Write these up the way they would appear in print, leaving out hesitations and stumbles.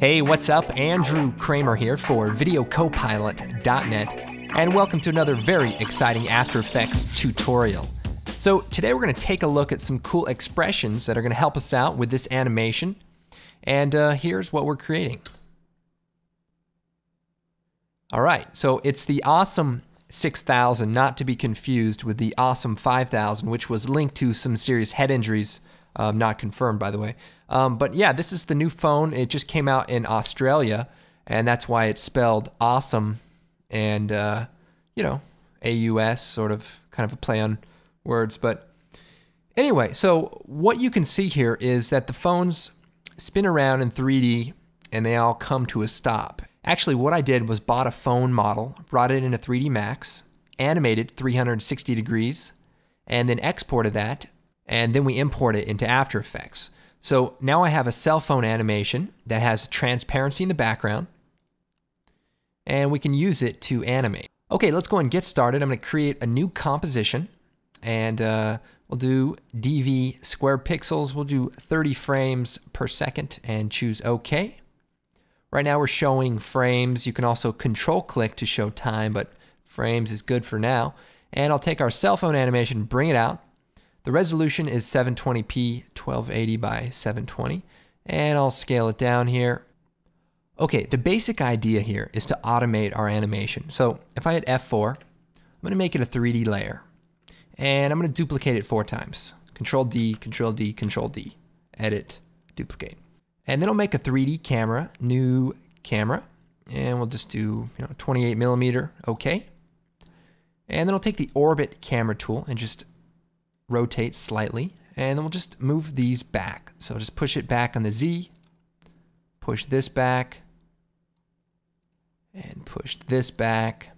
Hey, what's up? Andrew Kramer here for VideoCopilot.net, and welcome to another very exciting After Effects tutorial. So today we're going to take a look at some cool expressions that are going to help us out with this animation, and here's what we're creating. Alright, so it's the awesome 6000, not to be confused with the awesome 5000, which was linked to some serious head injuries, not confirmed by the way. But yeah, this is the new phone. It just came out in Australia, and that's why it's spelled awesome and, you know, AUS, sort of kind of a play on words. But anyway, so what you can see here is that the phones spin around in 3D and they all come to a stop. Actually, what I did was bought a phone model, brought it into 3D Max, animated 360 degrees, and then exported that, and then we import it into After Effects. So now I have a cell phone animation that has transparency in the background, and we can use it to animate. Okay, let's go and get started. I'm going to create a new composition, and we'll do DV square pixels. We'll do 30 frames per second and choose OK. Right now we're showing frames. You can also control click to show time, but frames is good for now. And I'll take our cell phone animation, bring it out. The resolution is 720p 1280 by 720, and I'll scale it down here. Okay, the basic idea here is to automate our animation. So if I hit F4, I'm going to make it a 3D layer, and I'm going to duplicate it 4 times. Control D, Control D, Control D, edit, duplicate. And then I'll make a 3D camera, new camera, and we'll just do 28mm, okay. And then I'll take the orbit camera tool and just rotate slightly, and then we'll just move these back. So just push it back on the Z, push this back, and push this back.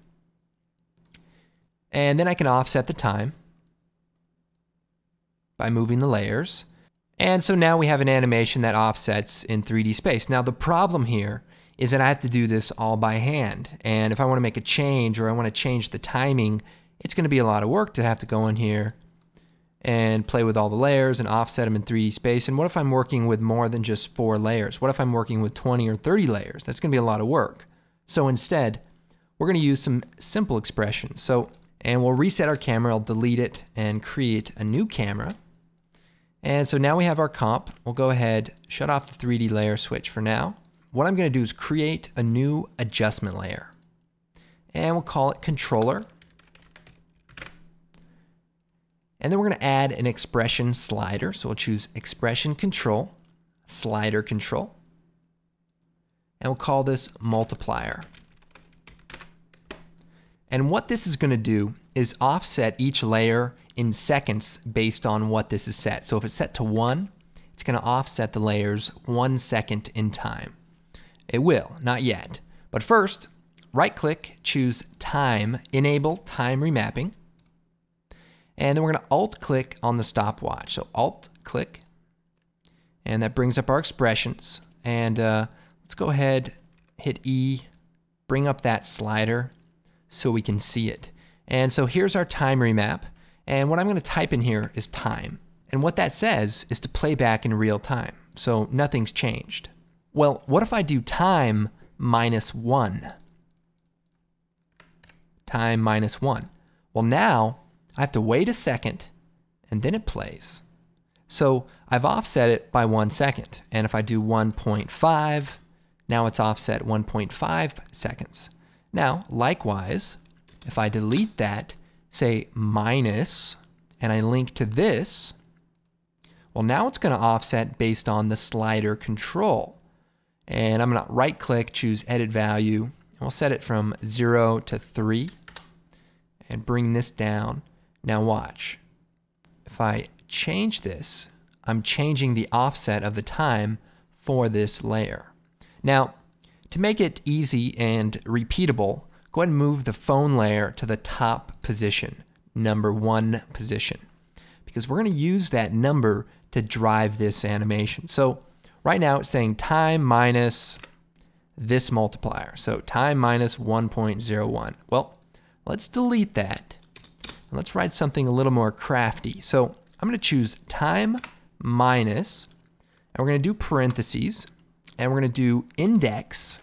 And then I can offset the time by moving the layers. And so now we have an animation that offsets in 3D space. Now the problem here is that I have to do this all by hand. And if I want to make a change, or I want to change the timing, it's going to be a lot of work to have to go in here and play with all the layers and offset them in 3D space. And what if I'm working with more than just 4 layers? What if I'm working with 20 or 30 layers? That's going to be a lot of work. So instead, we're going to use some simple expressions. And we'll reset our camera, I'll delete it and create a new camera. And so now we have our comp. We'll go ahead, shut off the 3D layer switch for now. What I'm going to do is create a new adjustment layer. And we'll call it controller. And then we're going to add an expression slider. So we'll choose expression control, slider control. And we'll call this multiplier. And what this is going to do is offset each layer in seconds based on what this is set. So if it's set to 1, it's going to offset the layers 1 second in time. It will, not yet. But first, right click, choose time, enable time remapping. And then we're going to alt click on the stopwatch. So alt click, and that brings up our expressions. And let's go ahead, hit E, bring up that slider so we can see it. And so here's our time remap. And what I'm going to type in here is time. And what that says is to play back in real time. So nothing's changed. Well, what if I do time minus 1? Time minus 1. Well, now I have to wait a second, and then it plays. So I've offset it by 1 second. And if I do 1.5, now it's offset 1.5 seconds. Now, likewise, if I delete that, say minus, and I link to this, well, now it's going to offset based on the slider control. And I'm going to right click, choose edit value, and we'll set it from 0 to 3, and bring this down. Now watch, if I change this, I'm changing the offset of the time for this layer. Now, to make it easy and repeatable, go ahead and move the phone layer to the top position, number 1 position, because we're going to use that number to drive this animation. So right now it's saying time minus this multiplier, so time minus 1.01. Well, let's delete that. Let's write something a little more crafty. So I'm going to choose time minus, and we're going to do parentheses, and we're going to do index.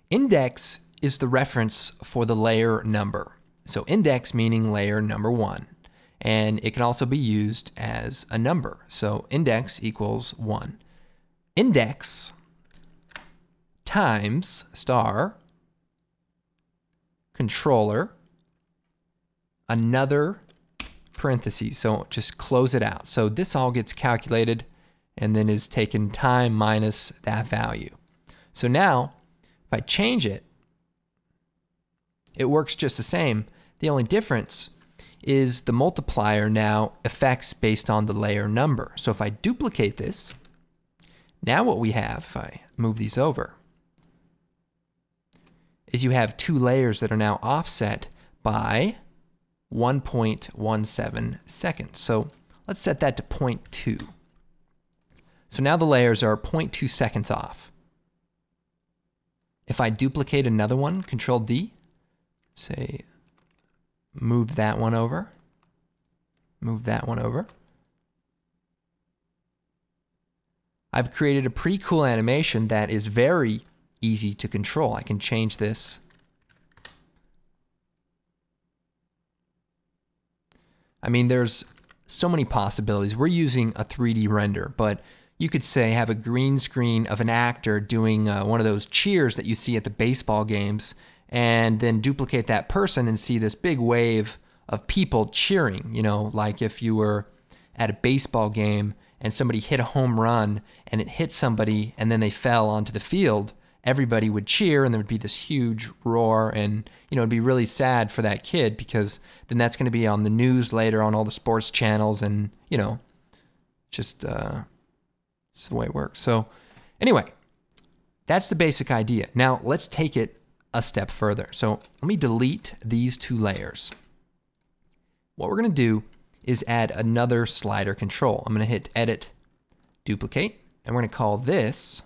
Index is the reference for the layer number. So index meaning layer number 1. And it can also be used as a number. So index equals 1. Index times star controller another parentheses. So just close it out. So this all gets calculated and then is taken time minus that value. So now if I change it, it works just the same. The only difference is the multiplier now affects based on the layer number. So if I duplicate this, now what we have, if I move these over, is you have 2 layers that are now offset by 1.17 seconds. So let's set that to 0.2. So now the layers are 0.2 seconds off. If I duplicate another one, Control D, say move that one over, move that one over. I've created a pretty cool animation that is very easy to control. I can change this. I mean, there's so many possibilities. We're using a 3D render, but you could say have a green screen of an actor doing one of those cheers that you see at the baseball games, and then duplicate that person and see this big wave of people cheering, you know, like if you were at a baseball game and somebody hit a home run and it hit somebody and then they fell onto the field, everybody would cheer and there would be this huge roar, and you know, it'd be really sad for that kid because then that's going to be on the news later on all the sports channels, and you know, just it's the way it works. So anyway, that's the basic idea. Now let's take it a step further. So let me delete these 2 layers. What we're going to do is add another slider control. I'm going to hit Edit, Duplicate, and we're going to call this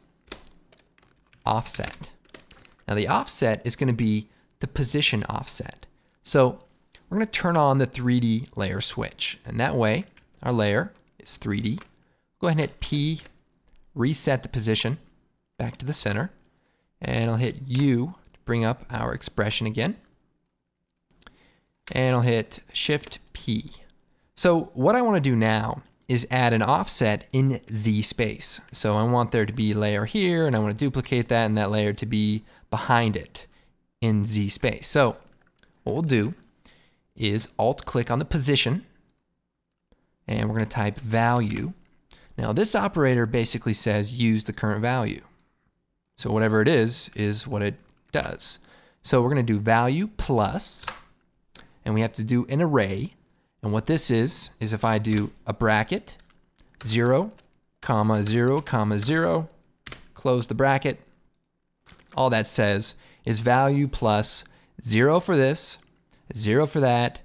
Offset. Now the offset is going to be the position offset. So we're going to turn on the 3D layer switch, and that way our layer is 3D. Go ahead and hit P, reset the position back to the center, and I'll hit U to bring up our expression again, and I'll hit Shift P. So what I want to do now is add an offset in Z space. So I want there to be a layer here, and I want to duplicate that and that layer to be behind it in Z space. So what we'll do is Alt-click on the position, and we're going to type value. Now this operator basically says use the current value. So whatever it is what it does. So we're going to do value plus, and we have to do an array. And what this is if I do a bracket, 0, 0, 0, close the bracket, all that says is value plus 0 for this, 0 for that,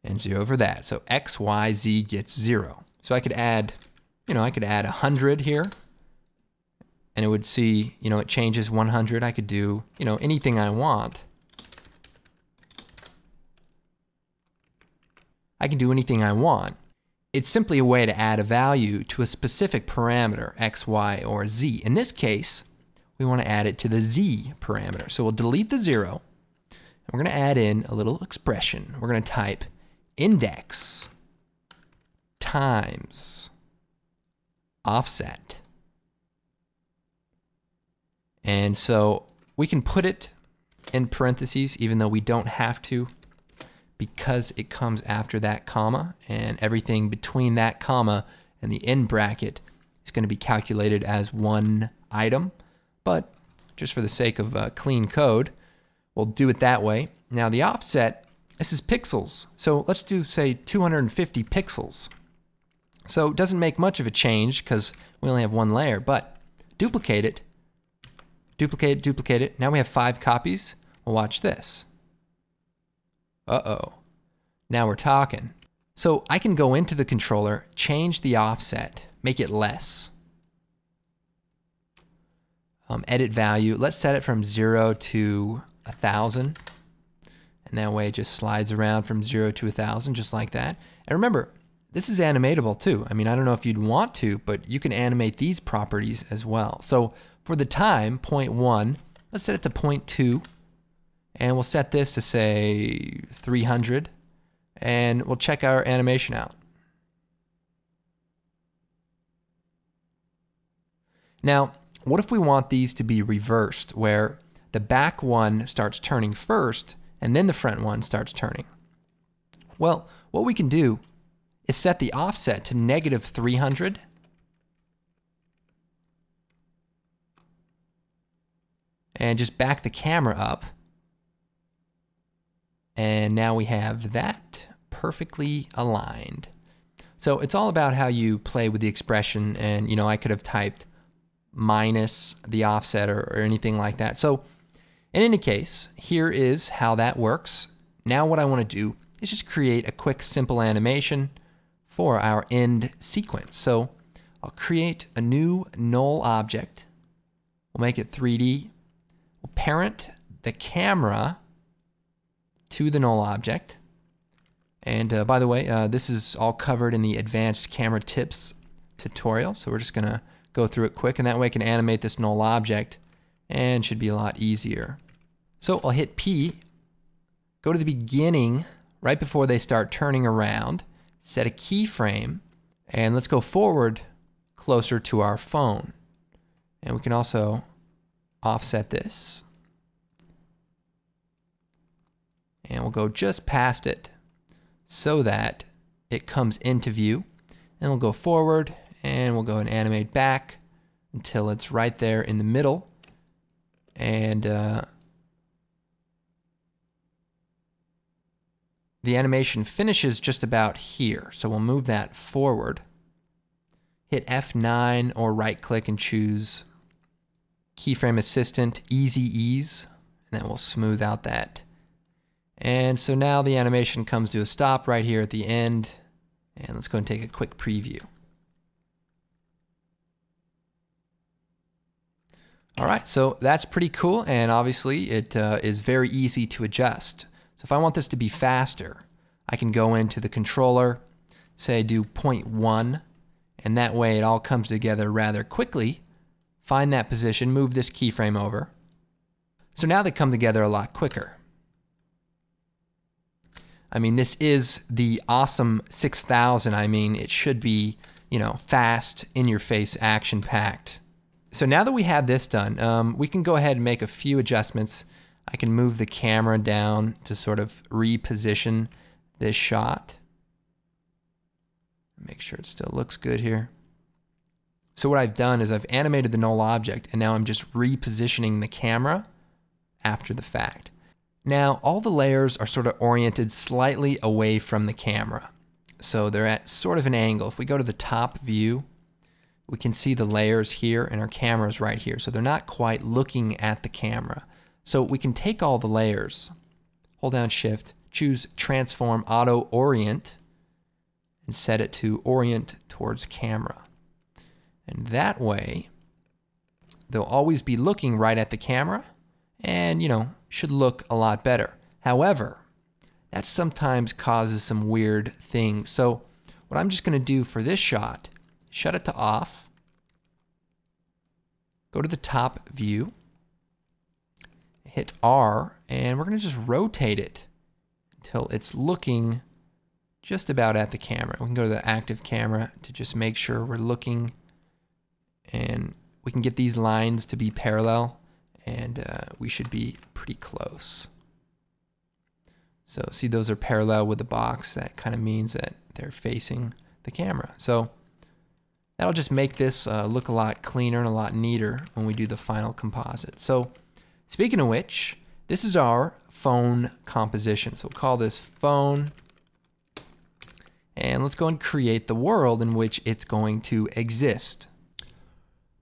and 0 for that. So X, Y, Z gets 0. So I could add, I could add 100 here, and it would see, it changes 100. I could do, anything I want. I can do anything I want. It's simply a way to add a value to a specific parameter, X, Y, or Z. In this case, we want to add it to the Z parameter. So we'll delete the 0, and we're going to add in a little expression. We're going to type index times offset. And so we can put it in parentheses even though we don't have to, because it comes after that comma, and everything between that comma and the end bracket is going to be calculated as one item. But just for the sake of clean code, we'll do it that way. Now the offset, this is pixels. So let's do, say, 250 pixels. So it doesn't make much of a change because we only have one layer, but duplicate it, duplicate it, duplicate it. Now we have 5 copies. Well, watch this. Uh-oh. Now we're talking. So I can go into the controller, change the offset, make it less. Edit value. Let's set it from 0 to 1,000. And that way it just slides around from 0 to 1,000, just like that. And remember, this is animatable too. I mean, I don't know if you'd want to, but you can animate these properties as well. So for the time, 0.1, let's set it to 0.2, and we'll set this to say 300, and we'll check our animation out. Now, what if we want these to be reversed, where the back one starts turning first, and then the front one starts turning? Well, what we can do is set the offset to -300. And just back the camera up. And now we have that perfectly aligned. So it's all about how you play with the expression, and I could have typed minus the offset or anything like that. So in any case, here is how that works. Now what I want to do is just create a quick simple animation for our end sequence. So I'll create a new null object. We'll make it 3D. We'll parent the camera to the null object. And by the way, this is all covered in the advanced camera tips tutorial. So we're just going to go through it quick, and that way I can animate this null object, and it should be a lot easier. So I'll hit P, go to the beginning right before they start turning around, set a keyframe, and let's go forward closer to our phone. And we can also offset this. And we'll go just past it so that it comes into view. And we'll go forward, and we'll go and animate back until it's right there in the middle. And the animation finishes just about here. So we'll move that forward. Hit F9 or right click and choose Keyframe Assistant Easy Ease. And then we'll smooth out that. And so now the animation comes to a stop right here at the end. And let's go and take a quick preview. All right, so that's pretty cool, and obviously it is very easy to adjust. So if I want this to be faster, I can go into the controller, say do 0.1, and that way it all comes together rather quickly. Find that position, move this keyframe over. So now they come together a lot quicker. I mean, this is the awesome 6000. I mean, it should be, fast, in-your-face, action-packed. So now that we have this done, we can go ahead and make a few adjustments. I can move the camera down to sort of reposition this shot. Make sure it still looks good here. So what I've done is I've animated the null object, and now I'm just repositioning the camera after the fact. Now, all the layers are sort of oriented slightly away from the camera. So they're at sort of an angle. If we go to the top view, we can see the layers here, and our camera's right here. So they're not quite looking at the camera. So we can take all the layers, hold down Shift, choose Transform Auto Orient, and set it to orient towards camera. And that way, they'll always be looking right at the camera, and should look a lot better. However, that sometimes causes some weird things. So what I'm just going to do for this shot, shut it to off, go to the top view, hit R, and we're going to just rotate it until it's looking just about at the camera. We can go to the active camera to just make sure we're looking, and we can get these lines to be parallel, and we should be pretty close. So see, those are parallel with the box. That kind of means that they're facing the camera. So that'll just make this look a lot cleaner and a lot neater when we do the final composite. So speaking of which, this is our phone composition. So we'll call this phone, and let's go and create the world in which it's going to exist.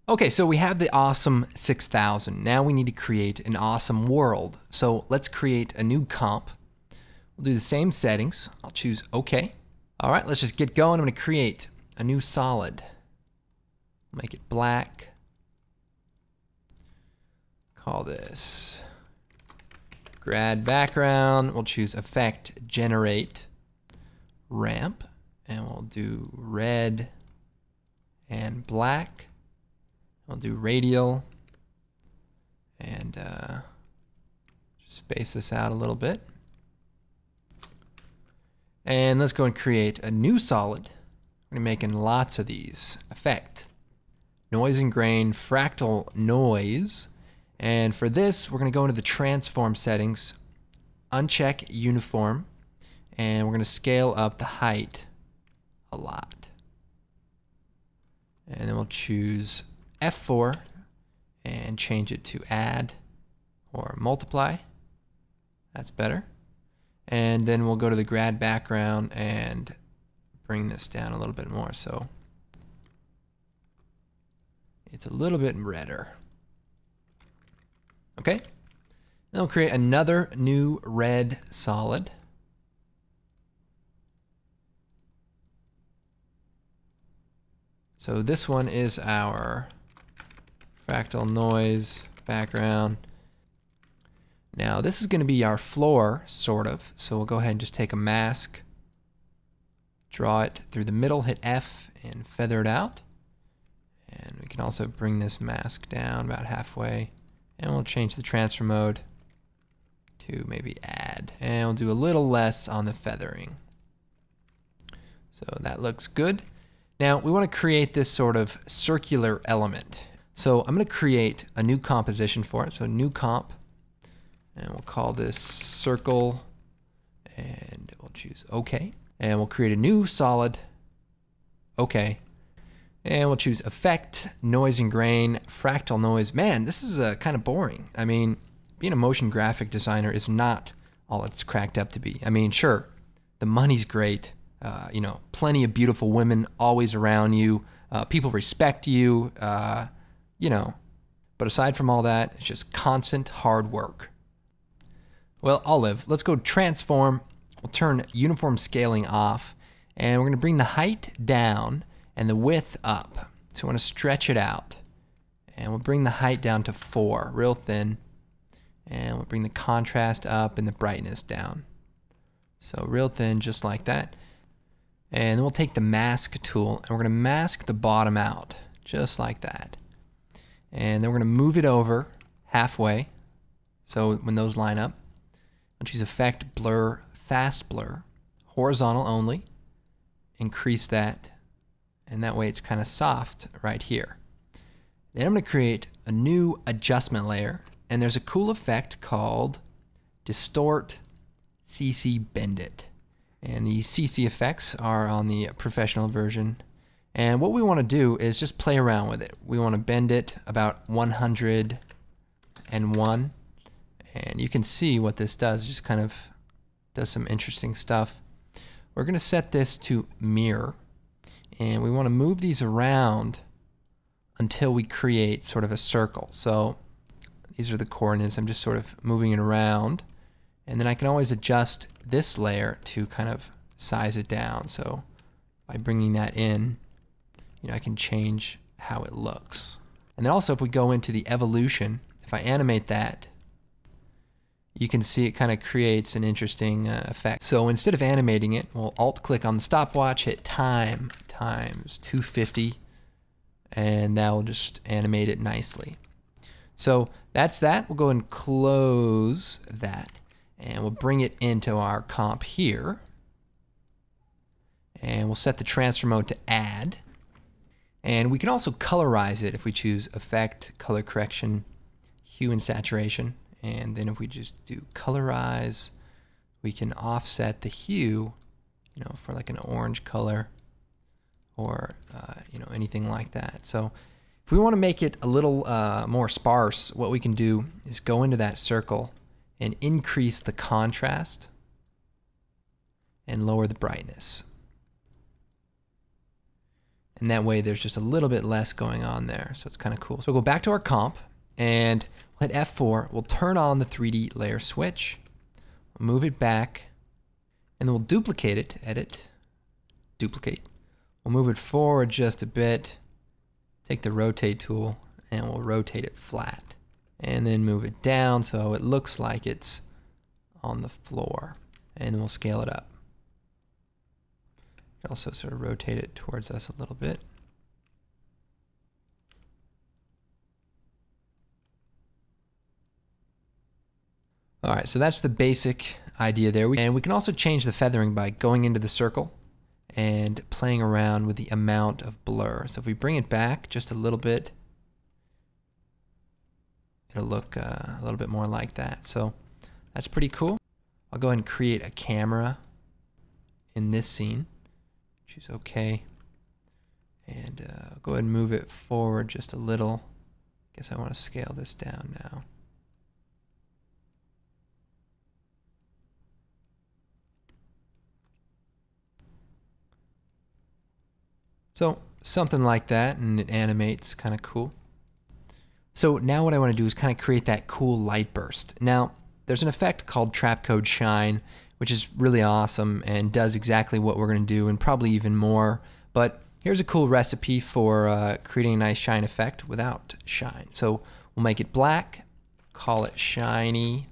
Okay, so we have the awesome 6000. Now we need to create an awesome world. So let's create a new comp. We'll do the same settings. I'll choose OK. All right, let's just get going. I'm going to create a new solid. Make it black. Call this grad background. We'll choose effect generate ramp, and we'll do red and black. We'll do radial and space this out a little bit. And let's go and create a new solid. We're making lots of these. Effect, noise and grain, fractal noise. And for this, we're going to go into the transform settings, uncheck uniform, and we're going to scale up the height a lot. And then we'll choose F4 and change it to add or multiply. That's better. And then we'll go to the grad background and bring this down a little bit more so it's a little bit redder. Okay. Then we'll create another new red solid. So this one is our fractal noise background. Now this is going to be our floor, sort of. So we'll go ahead and just take a mask, draw it through the middle, hit F, and feather it out. And we can also bring this mask down about halfway. And we'll change the transfer mode to maybe add. And we'll do a little less on the feathering. So that looks good. Now we want to create this sort of circular element. So I'm going to create a new composition for it. So new comp. And we'll call this circle, and we'll choose OK. And we'll create a new solid, OK. And we'll choose effect, noise and grain, fractal noise. Man, this is kind of boring. I mean, being a motion graphic designer is not all it's cracked up to be. I mean, sure, the money's great. You know, plenty of beautiful women always around you. People respect you, you know. But aside from all that, it's just constant hard work. Well, Olive, let's go transform. We'll turn uniform scaling off, and we're going to bring the height down and the width up. So we want to stretch it out. And we'll bring the height down to 4, real thin. And we'll bring the contrast up and the brightness down. So real thin, just like that. And then we'll take the mask tool, and we're going to mask the bottom out, just like that. And then we're going to move it over halfway, so when those line up. I'll choose Effect, Blur, Fast Blur, horizontal only. Increase that, and that way it's kind of soft right here. Then I'm going to create a new adjustment layer, and there's a cool effect called Distort CC Bend It. And the CC effects are on the professional version. And what we want to do is just play around with it. We want to bend it about 101. And you can see what this does. It just kind of does some interesting stuff. We're going to set this to mirror. And we want to move these around until we create sort of a circle. So these are the coordinates. I'm just sort of moving it around. And then I can always adjust this layer to kind of size it down. So by bringing that in, you know, I can change how it looks. And then also if we go into the evolution, if I animate that, you can see it kind of creates an interesting effect. So instead of animating it, we'll alt-click on the stopwatch, hit time times 250, and that will just animate it nicely. So that's that. We'll go and close that. And we'll bring it into our comp here. And we'll set the transfer mode to add. And we can also colorize it if we choose Effect, Color Correction, Hue and Saturation. And then if we just do colorize, we can offset the hue, you know, for like an orange color or, you know, anything like that. So if we want to make it a little more sparse, what we can do is go into that circle and increase the contrast and lower the brightness. And that way there's just a little bit less going on there. So it's kind of cool. So we'll go back to our comp and we'll hit F4. We'll turn on the 3D layer switch. We'll move it back and then we'll duplicate it, edit, duplicate. We'll move it forward just a bit, take the rotate tool and we'll rotate it flat. And then move it down so it looks like it's on the floor. And then we'll scale it up. Also sort of rotate it towards us a little bit. All right, so that's the basic idea there. And we can also change the feathering by going into the circle and playing around with the amount of blur. So if we bring it back just a little bit, it'll look a little bit more like that. So that's pretty cool. I'll go ahead and create a camera in this scene. Choose OK. And go ahead and move it forward just a little. Guess I want to scale this down now. So something like that, and it animates, kind of cool. So now what I want to do is kind of create that cool light burst. Now, there's an effect called Trapcode Shine, which is really awesome and does exactly what we're going to do and probably even more. But here's a cool recipe for creating a nice shine effect without shine. So we'll make it black, call it shiny,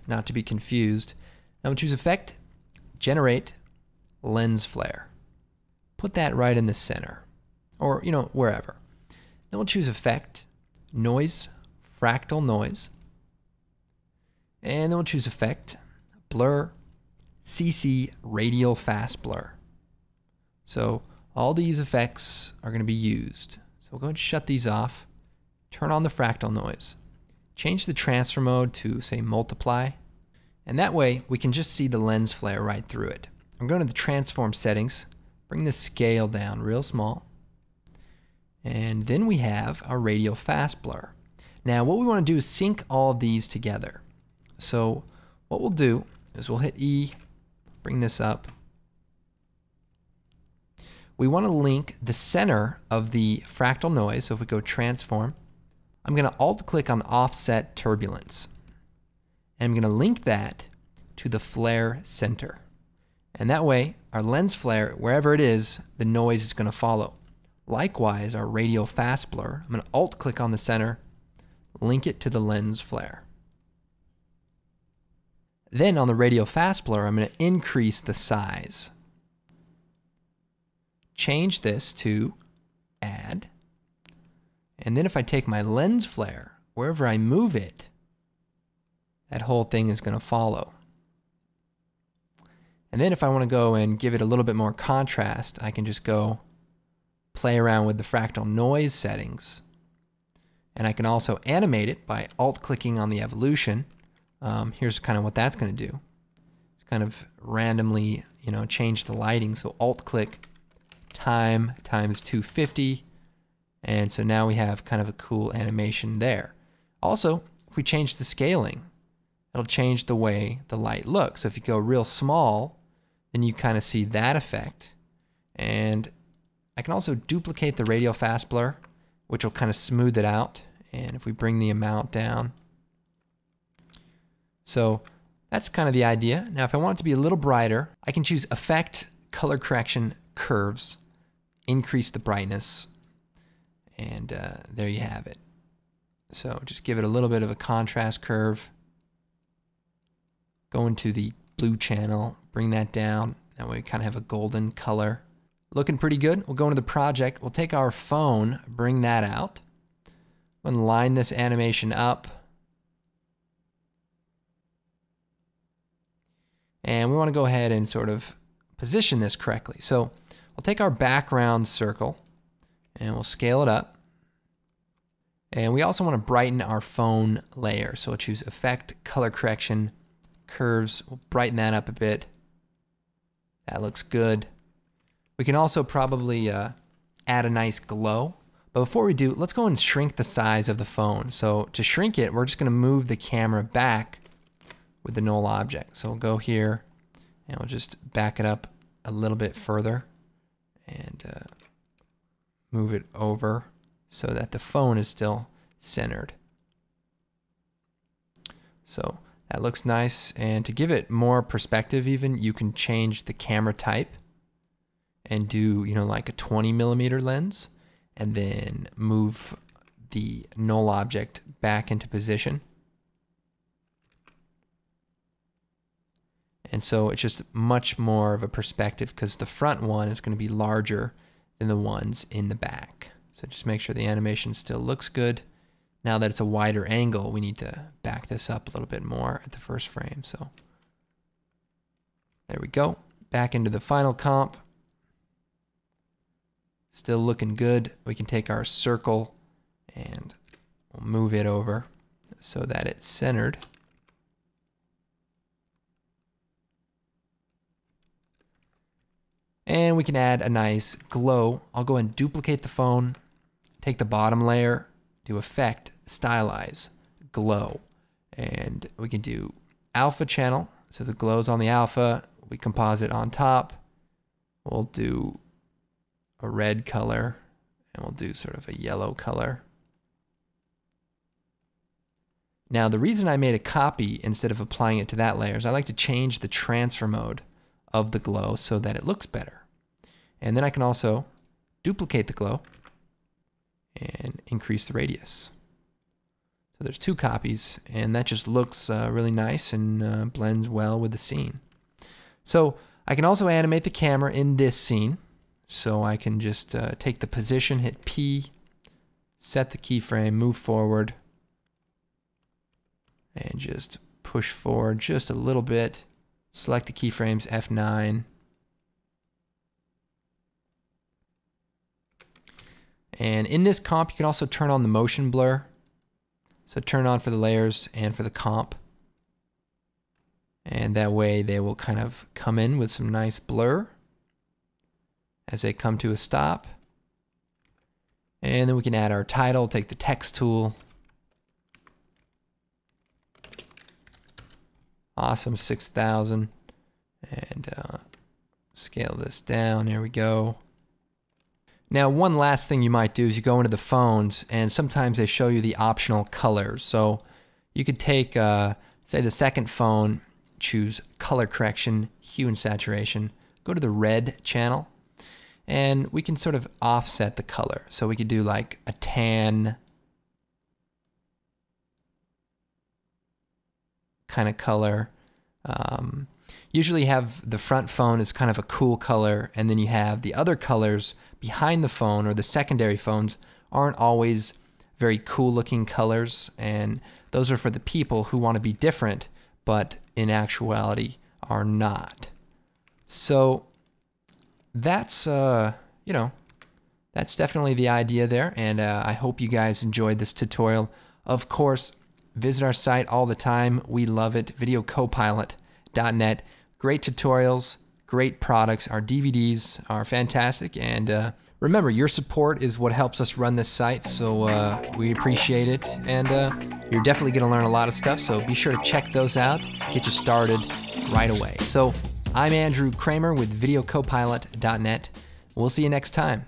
not to be confused. Now we'll choose Effect, Generate, Lens Flare. Put that right in the center, or wherever. Then we'll choose Effect, Noise, Fractal Noise, and then we'll choose Effect, Blur, CC Radial Fast Blur. So all these effects are going to be used. So we'll go ahead and shut these off, turn on the fractal noise, change the transfer mode to say multiply, and that way we can just see the lens flare right through it. I'm going to the transform settings, bring the scale down real small, and then we have our radial fast blur. Now what we want to do is sync all of these together. So what we'll do is we'll hit E, bring this up. We want to link the center of the fractal noise. So if we go transform, I'm going to alt click on offset turbulence. And I'm going to link that to the flare center. And that way, our lens flare, wherever it is, the noise is going to follow. Likewise, our radial fast blur, I'm going to alt click on the center, link it to the lens flare. Then on the radial fast blur, I'm going to increase the size. Change this to add. And then if I take my lens flare, wherever I move it, that whole thing is going to follow. And then if I want to go and give it a little bit more contrast, I can just go play around with the fractal noise settings. And I can also animate it by alt-clicking on the evolution. Here's kind of what that's going to do. It's kind of randomly, change the lighting. So alt-click time times 250. And so now we have kind of a cool animation there. Also, if we change the scaling, it'll change the way the light looks. So if you go real small, then you kind of see that effect. And I can also duplicate the radial fast blur, which will kind of smooth it out. And if we bring the amount down. So that's kind of the idea. Now if I want it to be a little brighter, I can choose Effect, Color Correction, Curves, increase the brightness, and there you have it. So just give it a little bit of a contrast curve. Go into the blue channel, bring that down. That way we kind of have a golden color. Looking pretty good. We'll go into the project. We'll take our phone, bring that out. And line this animation up. And we want to go ahead and sort of position this correctly. So we'll take our background circle and we'll scale it up. And we also want to brighten our phone layer. So we'll choose Effect, Color Correction, Curves. We'll brighten that up a bit. That looks good. We can also probably add a nice glow. But before we do, let's go and shrink the size of the phone. So to shrink it, we're just going to move the camera back with the null object. So we'll go here and we'll just back it up a little bit further and move it over so that the phone is still centered. So that looks nice. And to give it more perspective even, you can change the camera type and do, like a 20mm lens and then move the null object back into position. And so it's just much more of a perspective because the front one is going to be larger than the ones in the back. So just make sure the animation still looks good. Now that it's a wider angle, we need to back this up a little bit more at the first frame. So there we go. Back into the final comp. Still looking good. We can take our circle and we'll move it over so that it's centered. And we can add a nice glow. I'll go and duplicate the phone, take the bottom layer, do Effect, Stylize, Glow. And we can do alpha channel. So the glow's on the alpha. We composite on top. We'll do a red color, and we'll do sort of a yellow color. Now, the reason I made a copy instead of applying it to that layer is I like to change the transfer mode of the glow so that it looks better. And then I can also duplicate the glow and increase the radius. So there's 2 copies, and that just looks really nice and blends well with the scene. So I can also animate the camera in this scene. So I can just take the position, hit P, set the keyframe, move forward, and just push forward just a little bit. Select the keyframes, F9. And in this comp, you can also turn on the motion blur. So turn on for the layers and for the comp. And that way they will kind of come in with some nice blur as they come to a stop. And then we can add our title, take the text tool. Awesome, 6,000. And scale this down, there we go. Now, one last thing you might do is you go into the phones, and sometimes they show you the optional colors. So you could take, say, the second phone, choose color correction, hue and saturation, go to the red channel, and we can sort of offset the color. So we could do like a tan kind of color. Usually have the front phone is kind of a cool color, and then you have the other colors behind the phone, or the secondary phones aren't always very cool looking colors, and those are for the people who want to be different but in actuality are not. So that's that's definitely the idea there, and I hope you guys enjoyed this tutorial. Of course, visit our site all the time. We love it. videocopilot.net. Great tutorials, great products. Our DVDs are fantastic, and remember, your support is what helps us run this site, so we appreciate it, and you're definitely going to learn a lot of stuff, so be sure to check those out, get you started right away. So I'm Andrew Kramer with videocopilot.net. We'll see you next time.